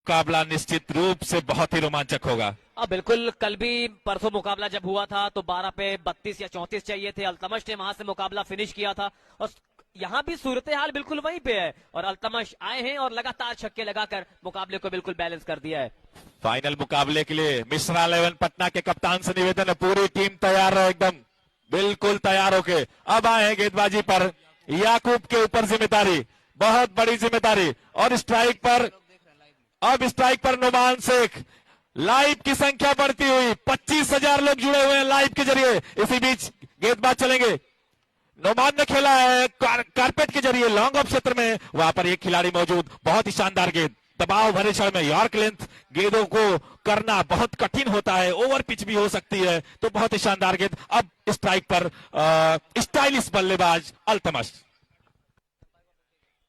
मुकाबला निश्चित रूप से बहुत ही रोमांचक होगा। अब बिल्कुल, कल भी परसों मुकाबला जब हुआ था तो 12 पे 32 या 34 चाहिए थे। अल्तमश ने वहां से मुकाबला फिनिश किया था और यहाँ भी सूरत हाल बिल्कुल वहीं पे है और अल्तमश आए हैं और लगातार छक्के लगाकर मुकाबले को बिल्कुल बैलेंस कर दिया है। फाइनल मुकाबले के लिए मिश्रा 11 पटना के कप्तान से निवेदन है, पूरी टीम तैयार रहे, एकदम बिल्कुल तैयार होके अब आए हैं गेंदबाजी पर। याकूब के ऊपर जिम्मेदारी, बहुत बड़ी जिम्मेदारी। और स्ट्राइक पर, अब स्ट्राइक पर नुमान शेख। लाइव की संख्या बढ़ती हुई 25,000 लोग जुड़े हुए हैं लाइव के जरिए। इसी बीच गेंदबाज चलेंगे। नुमान ने खेला है कारपेट के जरिए लॉन्ग ऑफ क्षेत्र में, वहां पर एक खिलाड़ी मौजूद। बहुत ही शानदार गेंद, दबाव भरे क्षण में यॉर्क लेंथ गेंदों को करना बहुत कठिन होता है, ओवर पिच भी हो सकती है, तो बहुत ही शानदार गेंद। अब स्ट्राइक पर स्टाइलिश बल्लेबाज अल्तमश।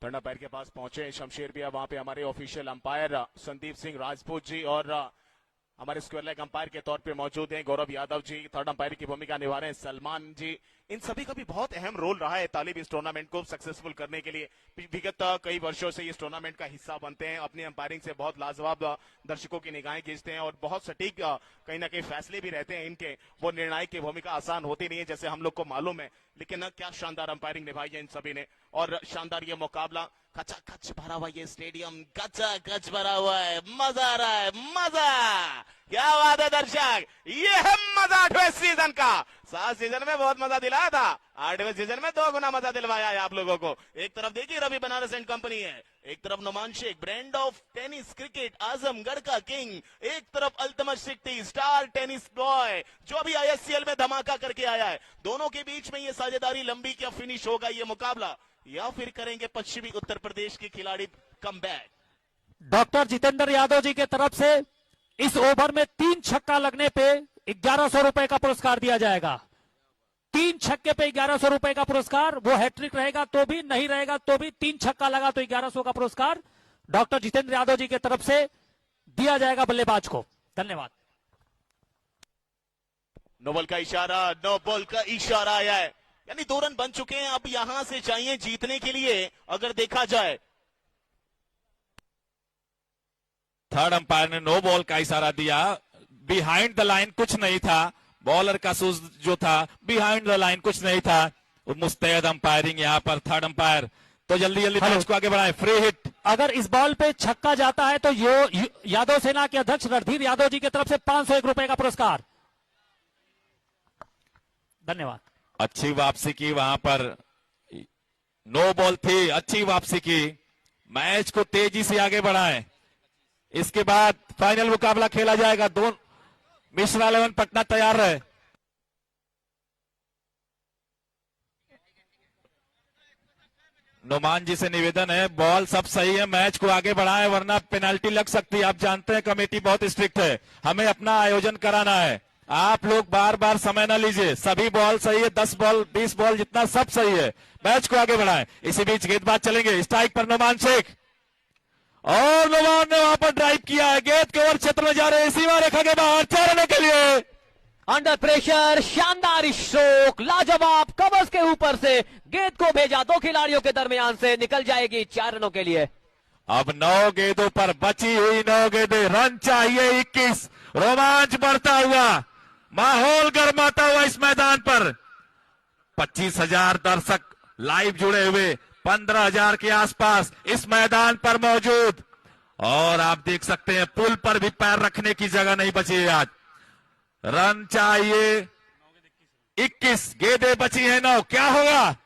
थर्ड अंपायर के पास पहुंचे शमशेर भी, वहां पे हमारे ऑफिशियल अंपायर संदीप सिंह राजपूत जी और हमारे स्क्वायर लेग अंपायर के तौर पे मौजूद हैं गौरव यादव जी। थर्ड अंपायर की भूमिका निभा रहे हैं सलमान जी। इन सभी का भी बहुत अहम रोल रहा है तालिब इस टूर्नामेंट को सक्सेसफुल करने के लिए। विगत कई वर्षों से इस टूर्नामेंट का हिस्सा बनते हैं, अपनी अंपायरिंग से बहुत लाजवाब दर्शकों की निगाहें खींचते हैं और बहुत सटीक कहीं ना कहीं फैसले भी रहते हैं इनके। वो निर्णायक की भूमिका आसान होती नहीं है जैसे हम लोग को मालूम है, लेकिन क्या शानदार अंपायरिंग निभाई है इन सभी ने। और शानदार ये मुकाबला, खचाखच भरा हुआ ये स्टेडियम, खचाखच भरा हुआ है, मजा आ रहा है, मजा। क्या बात है दर्शक, ये है मजा 8वें सीजन का। 7 सीजन में बहुत मजा दिलाया था, 8वें सीजन में 2 गुना मजा दिलवाया है आप लोगों को। एक तरफ देखिए रवि बनारस एंड कंपनी है, एक तरफ Numan Shaikh brand of tennis cricket Azamgarh का किंग, एक तरफ Altamash Sikti star tennis boy जो अभी आईएससीएल में धमाका करके आया है। दोनों के बीच में ये साझेदारी लंबी क्या फिनिश होगा ये मुकाबला, या फिर करेंगे पश्चिमी उत्तर प्रदेश के खिलाड़ी कमबैक। डॉक्टर जितेंद्र यादव जी के तरफ से इस ओवर में 3 छक्का लगने पे 1100 रुपए का पुरस्कार दिया जाएगा। 3 छक्के पे 1100 रुपए का पुरस्कार, वो हैट्रिक रहेगा तो भी, नहीं रहेगा तो भी, 3 छक्का लगा तो 1100 का पुरस्कार डॉक्टर जितेंद्र यादव जी के तरफ से दिया जाएगा बल्लेबाज को। धन्यवाद। नो बॉल का इशारा, नो बॉल का इशारा आया है, यानी 2 रन बन चुके हैं। अब यहां से चाहिए जीतने के लिए अगर देखा जाए। थर्ड अंपायर ने नो बॉल का इशारा दिया, बिहाइंड द लाइन कुछ नहीं था, बॉलर का शूज जो था बिहाइंड द लाइन कुछ नहीं था। मुस्तैद अंपायरिंग यहाँ पर थर्ड अंपायर, तो जल्दी जल्दी मैच को आगे बढ़ाए। फ्री हिट, अगर इस बॉल पे छक्का जाता है तो यादव सेना के अध्यक्ष रणधीर यादव जी की तरफ से 501 रुपए का पुरस्कार। धन्यवाद। अच्छी वापसी की, वहां पर नो बॉल थी, अच्छी वापसी की, मैच को तेजी से आगे बढ़ाएं। इसके बाद फाइनल मुकाबला खेला जाएगा। मिश्रा 11 पटना तैयार रहे। नुमान जी से निवेदन है, बॉल सब सही है, मैच को आगे बढ़ाएं वरना पेनाल्टी लग सकती है। आप जानते हैं कमेटी बहुत स्ट्रिक्ट है, हमें अपना आयोजन कराना है। आप लोग बार बार समय न लीजिए, सभी बॉल सही है, 10 बॉल 20 बॉल जितना सब सही है, मैच को आगे बढ़ाएं। इसी बीच गेंदबाज चलेंगे, स्ट्राइक पर नुमान शेख, और नुमान ने वहां पर ड्राइव किया है, गेंद के ओवर क्षेत्र में जा रहे हैं, सीमा रेखा के बाहर 4 रनों के लिए। अंडर प्रेशर शानदार स्ट्रोक, लाजवाब, कवर्स के ऊपर से गेंद को भेजा 2 खिलाड़ियों के दरमियान से, निकल जाएगी 4 रनों के लिए। अब 9 गेंदों पर बची हुई 9 गेंदें, रन चाहिए 21। रोमांच बढ़ता हुआ, माहौल गर्माता हुआ इस मैदान पर। 25,000 दर्शक लाइव जुड़े हुए, 15,000 के आसपास इस मैदान पर मौजूद, और आप देख सकते हैं पुल पर भी पैर रखने की जगह नहीं बची है आज। रन चाहिए 21, गेंदें बची है 9, क्या होगा?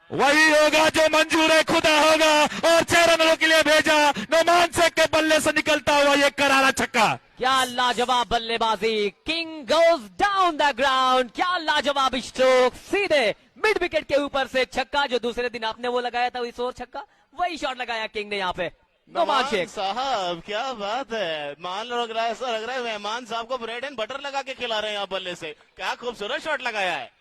वही होगा जो मंजूर है खुदा होगा, और 6 रनों के लिए भेजा नुमान शेख के बल्ले से निकलता हुआ ये करारा छक्का। क्या लाजवाब बल्लेबाजी, king goes down the ground, क्या लाजवाब स्ट्रोक, सीधे मिड विकेट के ऊपर से छक्का, जो दूसरे दिन आपने वो लगाया था इस ओवर छक्का, वही शॉट लगाया किंग ने यहाँ पे। नुमान शेख साहब क्या बात है, मान लग रहा है, ऐसा लग रहा है मेहमान साहब को ब्रेड एंड बटर लगा के खिला रहे हैं आप बल्ले से, क्या खूबसूरत शॉट लगाया है।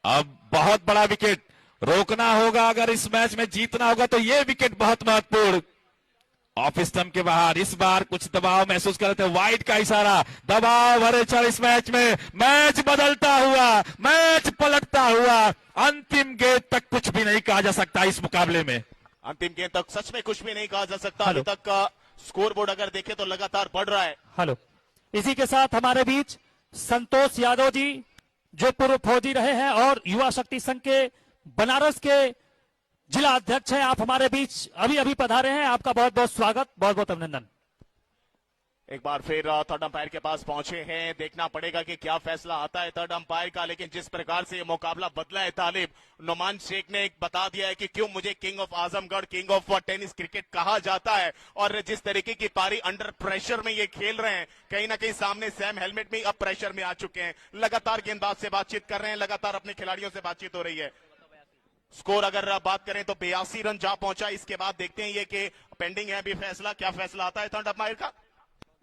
अब बहुत बड़ा विकेट रोकना होगा, अगर इस मैच में जीतना होगा तो ये विकेट बहुत महत्वपूर्ण। ऑफ स्टंप के बाहर इस बार कुछ दबाव महसूस कर रहे थे, वाइड का इशारा, दबाव भरे क्षण इस मैच में, मैच बदलता हुआ, मैच पलटता हुआ, अंतिम गेंद तक कुछ भी नहीं कहा जा सकता इस मुकाबले में। अंतिम गेंद तक सच में कुछ भी नहीं कहा जा सकता। अभी तक स्कोर बोर्ड अगर देखें तो लगातार बढ़ रहा है। हेलो, इसी के साथ हमारे बीच संतोष यादव जी जो पूर्व फौजी रहे हैं और युवा शक्ति संघ के बनारस के जिला अध्यक्ष हैं, आप हमारे बीच अभी अभी पधारे हैं। आपका बहुत बहुत स्वागत, बहुत बहुत अभिनंदन। एक बार फिर थर्ड अंपायर के पास पहुंचे हैं, देखना पड़ेगा कि क्या फैसला आता है थर्ड अंपायर का। लेकिन जिस प्रकार से ये मुकाबला बदला है तालिब, नुमान शेख ने एक बता दिया है कि क्यों मुझे king of Azamgarh, king of tennis cricket कहा जाता है। और जिस तरीके की पारी अंडर प्रेशर में ये खेल रहे हैं, कहीं ना कहीं सामने सैम हेलमेट में अब प्रेशर में आ चुके हैं, लगातार गेंदबाज से बातचीत कर रहे हैं, लगातार अपने खिलाड़ियों से बातचीत हो रही है। स्कोर अगर बात करें तो 82 रन जा पहुंचा। इसके बाद देखते हैं ये कि पेंडिंग है अभी फैसला, क्या फैसला आता है थर्ड अंपायर का।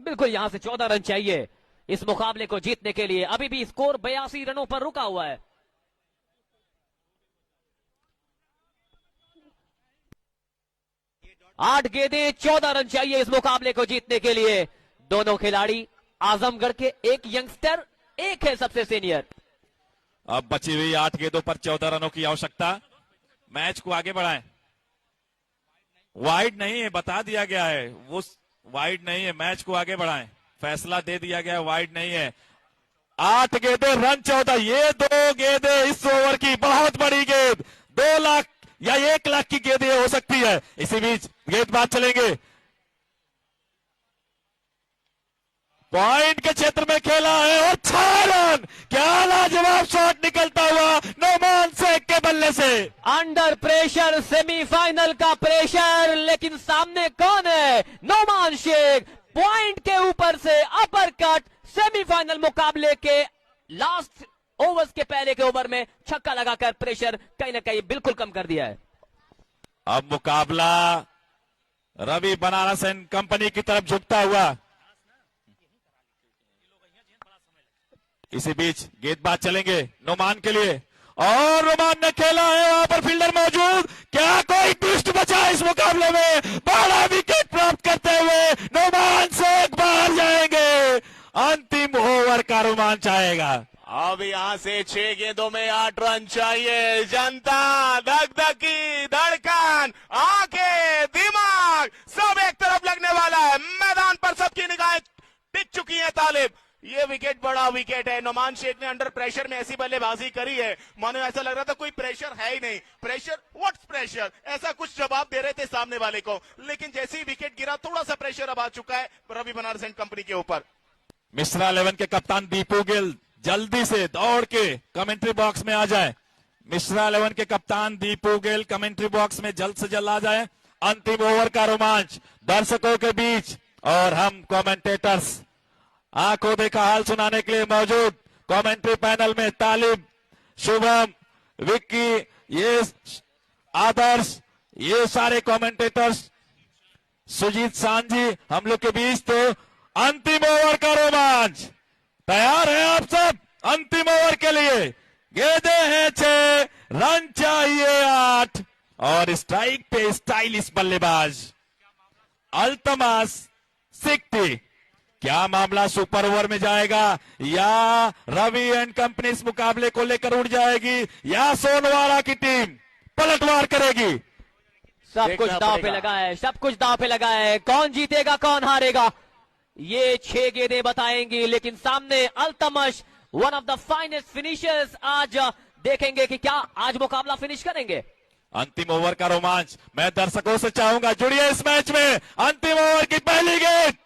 बिल्कुल यहां से 14 रन चाहिए इस मुकाबले को जीतने के लिए। अभी भी स्कोर 82 रनों पर रुका हुआ है। आठ गेंदें 14 रन चाहिए इस मुकाबले को जीतने के लिए। दोनों खिलाड़ी आजमगढ़ के, एक यंगस्टर, एक है सबसे सीनियर। अब बची हुई 8 गेंदों पर 14 रनों की आवश्यकता। मैच को आगे बढ़ाएं। वाइड नहीं है, बता दिया गया है, वो वाइड नहीं है। मैच को आगे बढ़ाएं, फैसला दे दिया गया है, वाइड नहीं है। 8 गेंदें, रन 14। ये 2 गेंदें इस ओवर की बहुत बड़ी गेंद, 2 लाख या 1 लाख की गेंदें हो सकती है। इसी बीच गेंदबाज चलेंगे, पॉइंट के क्षेत्र में खेला है और 6 रन। क्या लाजवाब शॉट निकलता हुआ नुमान शेख के बल्ले से। अंडर प्रेशर, सेमीफाइनल का प्रेशर, लेकिन सामने कौन है? नुमान शेख। पॉइंट के ऊपर से अपर कट, सेमीफाइनल मुकाबले के लास्ट ओवर्स के पहले के ओवर में छक्का लगाकर प्रेशर कहीं ना कहीं बिल्कुल कम कर दिया है। अब मुकाबला रवि बनारस एंड कंपनी की तरफ झुकता हुआ। इसी बीच गेंदबाज चलेंगे नुमान के लिए और नुमान ने खेला है, वहां पर फील्डर मौजूद। क्या कोई ट्विस्ट बचा है इस मुकाबले में? बड़ा विकेट प्राप्त करते हुए नुमान शेख बाहर जाएंगे। अंतिम ओवर का रोमांच आएगा। अब यहां से 6 गेंदों में 8 रन चाहिए। जनता, धकधकी, धड़कन, आंखें, दिमाग सब एक तरफ लगने वाला है। मैदान पर सबकी निगाहें टिक चुकी हैं तालिब। ये विकेट बड़ा विकेट है। नुमान शेख ने अंडर प्रेशर में ऐसी बल्लेबाजी करी है, मानो ऐसा लग रहा था कोई प्रेशर है ही नहीं। प्रेशर, व्हाट्स प्रेशर, ऐसा कुछ जवाब दे रहे थे सामने वाले को। लेकिन जैसे ही विकेट गिरा, थोड़ा सा प्रेशर अब आ चुका है रवि बनारस एंड कंपनी के ऊपर। मिश्रा 11 के कप्तान दीपू गिल जल्दी से दौड़ के कमेंट्री बॉक्स में आ जाए। मिश्रा 11 के कप्तान दीपू गिल कमेंट्री बॉक्स में जल्द से जल्द आ जाए। अंतिम ओवर का रोमांच दर्शकों के बीच और हम कमेंटेटर्स आंखों देखा हाल सुनाने के लिए मौजूद। कमेंट्री पैनल में तालिब, शुभम, विक्की, ये आदर्श, ये सारे कमेंटेटर्स, सुजीत सांझी, हम लोग के बीच। तो अंतिम ओवर का रोमांच तैयार है आप सब अंतिम ओवर के लिए। गेंदें हैं 6, रन चाहिए 8 और स्ट्राइक पे स्टाइलिश बल्लेबाज अल्तमास सिक्टी। क्या मामला सुपर ओवर में जाएगा या रवि एंड कंपनी इस मुकाबले को लेकर उड़ जाएगी या सोनवाड़ा की टीम पलटवार करेगी? सब कुछ दांव पे लगा है, सब कुछ दांव पे लगा है। कौन जीतेगा, कौन हारेगा, ये 6 गेंदें बताएंगी। लेकिन सामने Altamash, one of the finest finishers, आज देखेंगे कि क्या आज मुकाबला फिनिश करेंगे। अंतिम ओवर का रोमांच मैं दर्शकों से चाहूंगा, जुड़िए इस मैच में। अंतिम ओवर की पहली गेंद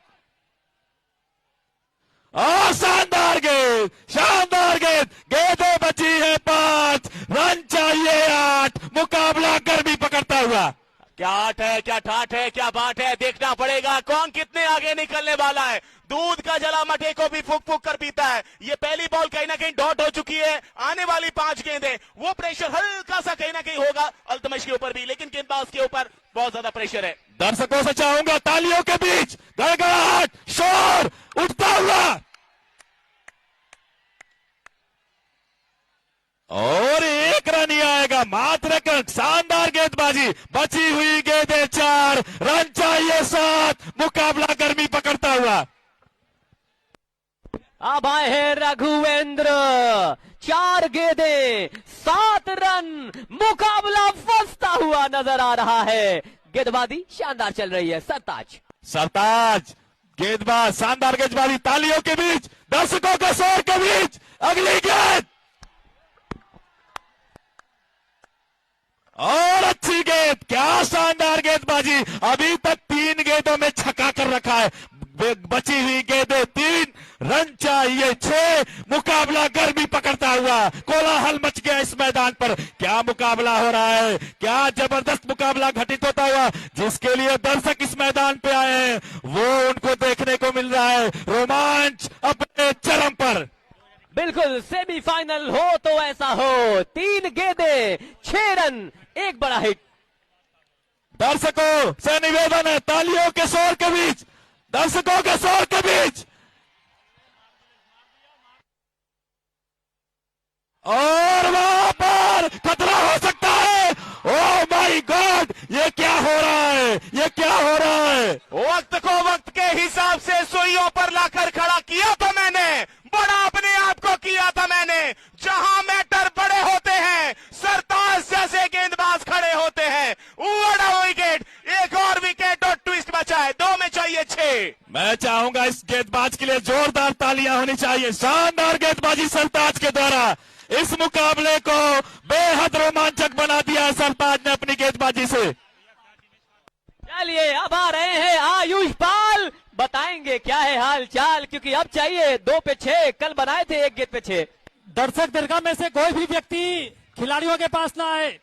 और शानदार गेंद, शानदार गेंद। गेंदें बची है 5, रन चाहिए 8। मुकाबला गर्मी पकड़ता हुआ। क्या आठ है, क्या ठाठ है, क्या बात है, देखना पड़ेगा कौन कितने आगे निकलने वाला है। दूध का जला मटे को भी फूक फूक कर पीता है। ये पहली बॉल कहीं ना कहीं डॉट हो चुकी है। आने वाली 5 गेंदें, वो प्रेशर हल्का सा कहीं ना कहीं होगा अल्तमश के ऊपर भी, लेकिन गेंदबाज के ऊपर बहुत ज्यादा प्रेशर है। दर्शकों से चाहूंगा तालियों के बीच गड़गड़ाहट, शोर उठता हुआ और 1 रन ही आएगा मात्र। शानदार गेंदबाजी, बची हुई गेंदें 4, रन चाहिए 7। मुकाबला गर्मी पकड़ता हुआ। अब आए हैं रघुवेंद्र, 4 गेंदें 7 रन। मुकाबला फंसता हुआ नजर आ रहा है। गेंदबाजी शानदार चल रही है। सरताज सरताज गेंदबाज, शानदार गेंदबाजी, तालियों के बीच, दर्शकों के शोर के बीच, अगली गेंद और अच्छी गेंद, क्या शानदार गेंदबाजी। अभी तक 3 गेंदों में छक्का कर रखा है, बची हुई गेंदें 3, रन चाहिए 6। मुकाबला गर्मी पकड़ता हुआ, कोलाहल मच गया इस मैदान पर। क्या मुकाबला हो रहा है, क्या जबरदस्त मुकाबला घटित होता हुआ, जिसके लिए दर्शक इस मैदान पे आए हैं वो उनको देखने को मिल रहा है। रोमांच अपने चरम पर। बिल्कुल सेमीफाइनल हो तो ऐसा हो, 3 गेंदें 6 रन, एक बड़ा हिट। दर्शकों से निवेदन है, तालियों के शोर के बीच, दर्शकों के शोर के बीच, और वहां पर खतरा हो सकता है। ओह माय गॉड, ये क्या हो रहा है, ये क्या हो रहा है। वक्त को वक्त के हिसाब से सुइयों पर लाकर खड़ा किया था मैंने, बड़ा अपने आप को किया था मैंने। जहां मैटर बड़े होते हैं, सरताज जैसे गेंदबाज खड़े होते हैं। बड़ा विकेट, एक और विकेट और ट्विस्ट बचा है, 2 में चाहिए 6। मैं चाहूंगा इस गेंदबाज के लिए जोरदार तालियां होनी चाहिए। शानदार गेंदबाजी सरताज के द्वारा इस मुकाबले को बेहद रोमांचक बना दिया है सरताज ने अपनी गेंदबाजी से। चलिए अब आ रहे हैं आयुष पाल, बताएंगे क्या है हाल चाल, क्योंकि अब चाहिए 2 पे 6, कल बनाए थे 1 गेंद पे 6। दर्शक दीर्घा में से कोई भी व्यक्ति खिलाड़ियों के पास ना आए।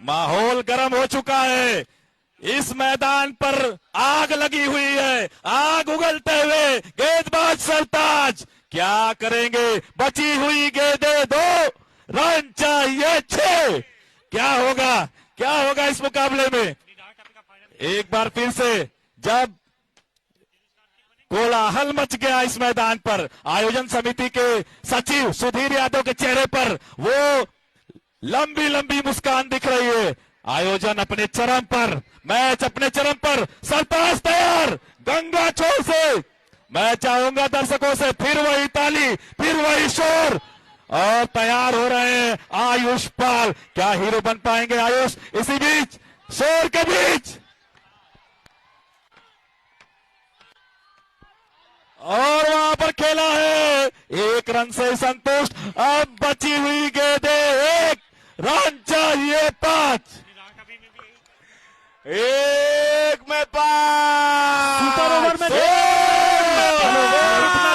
माहौल गर्म हो चुका है, इस मैदान पर आग लगी हुई है, आग उगलते हुए गेंदबाज सरताज क्या करेंगे। बची हुई गेंदें 2, रन चाहिए 6। क्या होगा, क्या होगा इस मुकाबले में। एक बार फिर से जब कोलाहल मच गया इस मैदान पर, आयोजन समिति के सचिव सुधीर यादव के चेहरे पर वो लंबी लंबी मुस्कान दिख रही है। आयोजन अपने चरम पर, मैच अपने चरम पर, सरताज तैयार, गंगा छोर से। मैं चाहूंगा दर्शकों से फिर वही ताली, फिर वही शोर, और तैयार हो रहे हैं आयुष पाल। क्या हीरो बन पाएंगे आयुष इसी बीच, शोर के बीच। और वहां पर खेला है, 1 रन से संतुष्ट। अब बची हुई गेंदें 1, रन चाहिए 5। 1 में 5, सुपर ओवर में उठना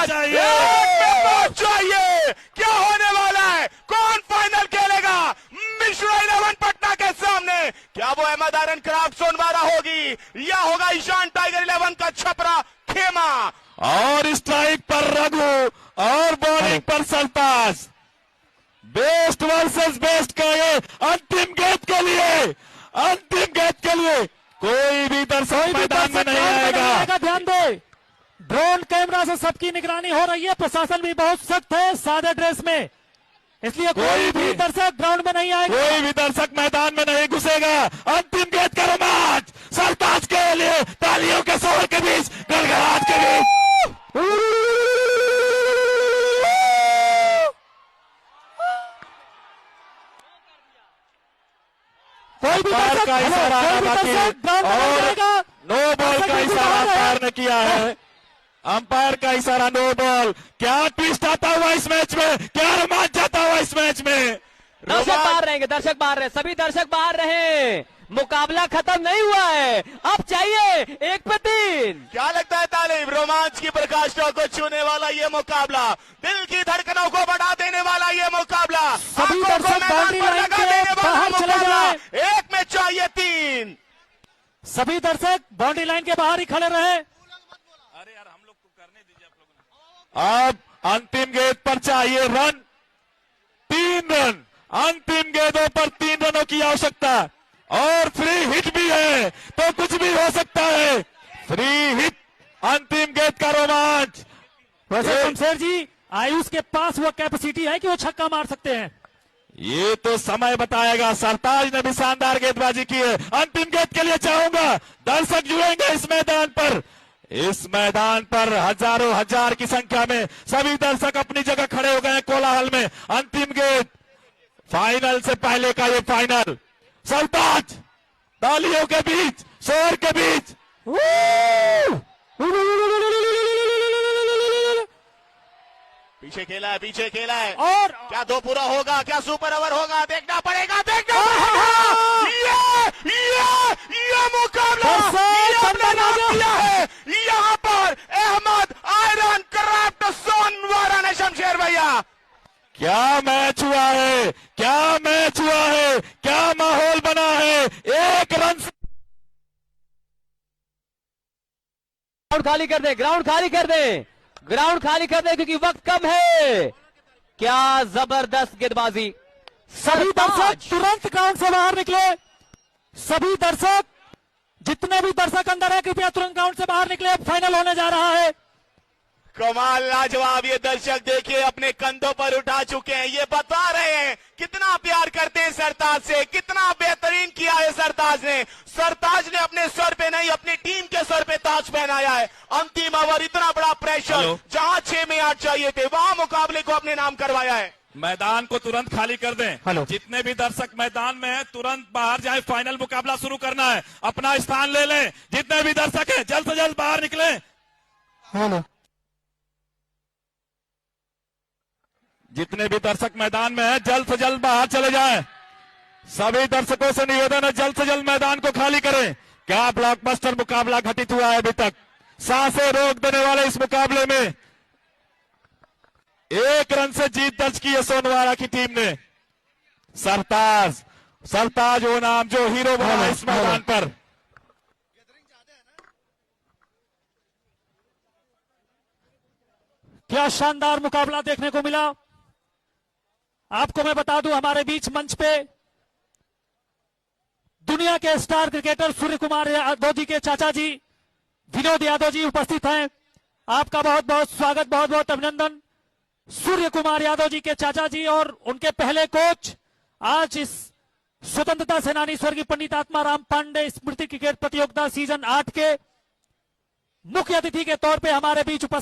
चाहिए। 1 में 5 चाहिए। क्या होने वाला है, कौन फाइनल खेलेगा मिश्रा 11 पटना के सामने। क्या वो अहमद आयरन क्राफ्ट सोनवारा होगी, या होगा ईशान टाइगर 11 का छपरा खेमा। और स्ट्राइक पर रघु और बॉलिंग पर सरताज। बेस्ट वर्सेस बेस्ट का ये अंतिम गेंद के लिए, अंतिम गेंद के लिए कोई भी दर्शक मैदान में नहीं आएगा। ध्यान दे, ड्रोन कैमरा से सबकी निगरानी हो रही है। प्रशासन भी बहुत सख्त है सादे ड्रेस में, इसलिए कोई भी दर्शक ग्राउंड में नहीं आएगा। कोई भी दर्शक मैदान में नहीं घुसेगा। अंतिम गेंद का रोमांच सरताज के लिए, तालियों के शोर के बीच, गड़गड़ाहट के बीच। कोई भी अंपायर का इशारा और नो बॉल का इशारा अंपायर ने किया है। अंपायर का इशारा नो बॉल। क्या ट्विस्ट आता हुआ इस मैच में, क्या रोमांच आता हुआ इस मैच में। दर्शक बाहर रहेंगे, दर्शक बाहर रहे, सभी दर्शक बाहर रहे। मुकाबला खत्म नहीं हुआ है, अब चाहिए 1 पे 3। क्या लगता है तालिब, रोमांच की प्रकाष्ठा को छूने वाला ये मुकाबला, दिल की धड़कनों को बढ़ा देने वाला ये मुकाबला, सभी आंखों को दर्शक मैदान बाउंड्री पर लाइन लगा के देने वाला बाहर चले मुकाबला। जाएं। 1 में चाहिए 3। सभी दर्शक बाउंड्री लाइन के बाहर ही खड़े रहे। अरे यार हम लोग को करने दीजिए आप लोगों ने। अब अंतिम गेंद पर चाहिए रन, 3 रन। अंतिम गेंदों पर 3 रनों की आवश्यकता, और फ्री हिट भी है तो कुछ भी हो सकता है। फ्री हिट, अंतिम गेंद का रोमांच। वैसे शमशेर जी, आयुष के पास वो कैपेसिटी है कि वो छक्का मार सकते हैं। ये तो समय बताएगा। सरताज ने भी शानदार गेंदबाजी की है। अंतिम गेंद के लिए चाहूंगा दर्शक जुड़ेंगे इस मैदान पर। इस मैदान पर हजारों हजार की संख्या में सभी दर्शक अपनी जगह खड़े हो गए हैं कोलाहल में। अंतिम गेंद, फाइनल से पहले का ये फाइनल। सरताज तालियों के बीच, शोर के बीच, पीछे खेला है, पीछे खेला है। और क्या दो पूरा होगा, क्या सुपर ओवर होगा, देखना पड़ेगा, देखना पड़ेगा। ये मुकाबला ये अपने नाम किया है। यहाँ पर अहमद आयरन क्राफ्ट सोनवारा ने शमशेर भैया। क्या मैच हुआ है, क्या मैच हुआ है, क्या माहौल बना है। एक रन से ग्राउंड खाली कर दे, ग्राउंड खाली कर दे, ग्राउंड खाली कर दे, क्योंकि वक्त कम है। क्या जबरदस्त गेंदबाजी। सभी दर्शक तुरंत ग्राउंड से बाहर निकले। सभी दर्शक, जितने भी दर्शक अंदर है, कृपया तुरंत ग्राउंड से बाहर निकले। अब फाइनल होने जा रहा है। कमाल, लाजवाब। ये दर्शक देखिए अपने कंधों पर उठा चुके हैं। ये बता रहे हैं कितना प्यार करते हैं सरताज से, कितना बेहतरीन किया है सरताज ने। सरताज ने अपने सर पे नहीं, अपनी टीम के सर पे ताज पहनाया है। अंतिम ओवर, इतना बड़ा प्रेशर, जहां 6 में 8 चाहिए थे, वहां मुकाबले को अपने नाम करवाया है। मैदान को तुरंत खाली कर दें। जितने भी दर्शक मैदान में हैं तुरंत बाहर जाएं। फाइनल मुकाबला शुरू करना है, अपना स्थान ले लें। जितने भी दर्शक हैं जल्द से जल्द बाहर निकलें। जितने भी दर्शक मैदान में हैं जल्द से जल्द बाहर चले जाएं। सभी दर्शकों से निवेदन है जल्द से जल्द मैदान को खाली करें। क्या ब्लॉकबस्टर मुकाबला घटित हुआ है अभी तक। सांसें रोक देने वाले इस मुकाबले में 1 रन से जीत दर्ज की है सोनवारा की टीम ने। सरताज वो नाम जो हीरो बना इस मैदान पर। क्या शानदार मुकाबला देखने को मिला। आपको मैं बता दूं, हमारे बीच मंच पे दुनिया के स्टार क्रिकेटर सूर्य कुमार यादव जी के चाचा जी विनोद यादव जी उपस्थित हैं। आपका बहुत बहुत स्वागत, बहुत बहुत अभिनंदन। सूर्य कुमार यादव जी के चाचा जी और उनके पहले कोच आज इस स्वतंत्रता सेनानी स्वर्गीय पंडित आत्माराम पांडे स्मृति क्रिकेट प्रतियोगिता सीजन 8 के मुख्य अतिथि के तौर पे हमारे बीच उपस्थित